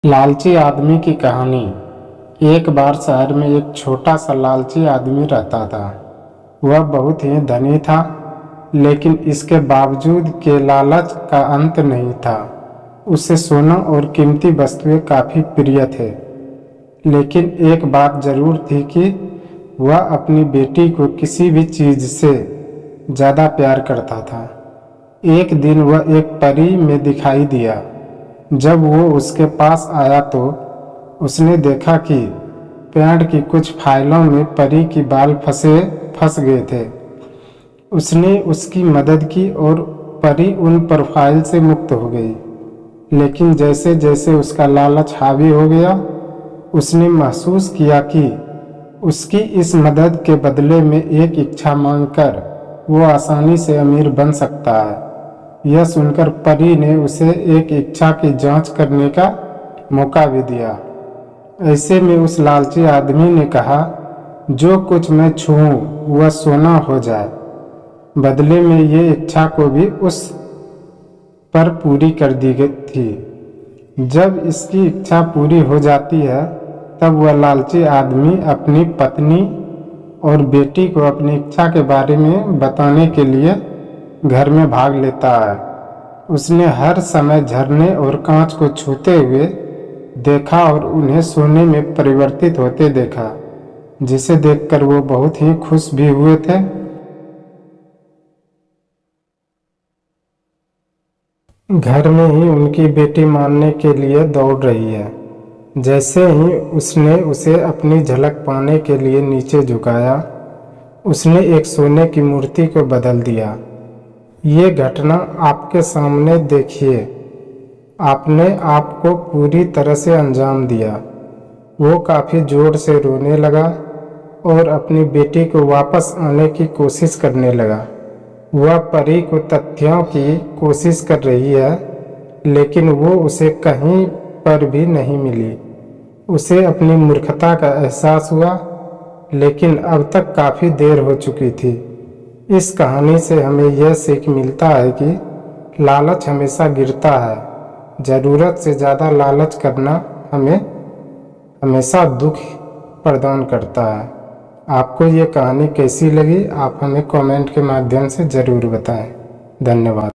लालची आदमी की कहानी। एक बार शहर में एक छोटा सा लालची आदमी रहता था। वह बहुत ही धनी था, लेकिन इसके बावजूद के लालच का अंत नहीं था। उसे सोना और कीमती वस्तुएं काफ़ी प्रिय थे, लेकिन एक बात जरूर थी कि वह अपनी बेटी को किसी भी चीज़ से ज़्यादा प्यार करता था। एक दिन वह एक परी में दिखाई दिया। जब वो उसके पास आया तो उसने देखा कि पेड़ की कुछ फाइलों में परी की बाल फंस गए थे। उसने उसकी मदद की और परी उन पर फाइल से मुक्त हो गई। लेकिन जैसे जैसे उसका लालच हावी हो गया, उसने महसूस किया कि उसकी इस मदद के बदले में एक इच्छा मांगकर वो आसानी से अमीर बन सकता है। यह सुनकर परी ने उसे एक इच्छा की जांच करने का मौका भी दिया। ऐसे में उस लालची आदमी ने कहा, जो कुछ मैं छूऊं वह सोना हो जाए। बदले में ये इच्छा को भी उस पर पूरी कर दी गई थी। जब इसकी इच्छा पूरी हो जाती है, तब वह लालची आदमी अपनी पत्नी और बेटी को अपनी इच्छा के बारे में बताने के लिए घर में भाग लेता है। उसने हर समय झरने और कांच को छूते हुए देखा और उन्हें सोने में परिवर्तित होते देखा, जिसे देखकर वो बहुत ही खुश भी हुए थे। घर में ही उनकी बेटी मानने के लिए दौड़ रही है। जैसे ही उसने उसे अपनी झलक पाने के लिए नीचे झुकाया, उसने एक सोने की मूर्ति को बदल दिया। ये घटना आपके सामने देखिए। आपने आपको पूरी तरह से अंजाम दिया। वो काफ़ी जोर से रोने लगा और अपनी बेटी को वापस आने की कोशिश करने लगा। वह परी को तथ्यों की कोशिश कर रही है, लेकिन वो उसे कहीं पर भी नहीं मिली। उसे अपनी मूर्खता का एहसास हुआ, लेकिन अब तक काफ़ी देर हो चुकी थी। इस कहानी से हमें यह सीख मिलता है कि लालच हमेशा गिरता है। ज़रूरत से ज़्यादा लालच करना हमें हमेशा दुख प्रदान करता है। आपको ये कहानी कैसी लगी, आप हमें कमेंट के माध्यम से ज़रूर बताएं। धन्यवाद।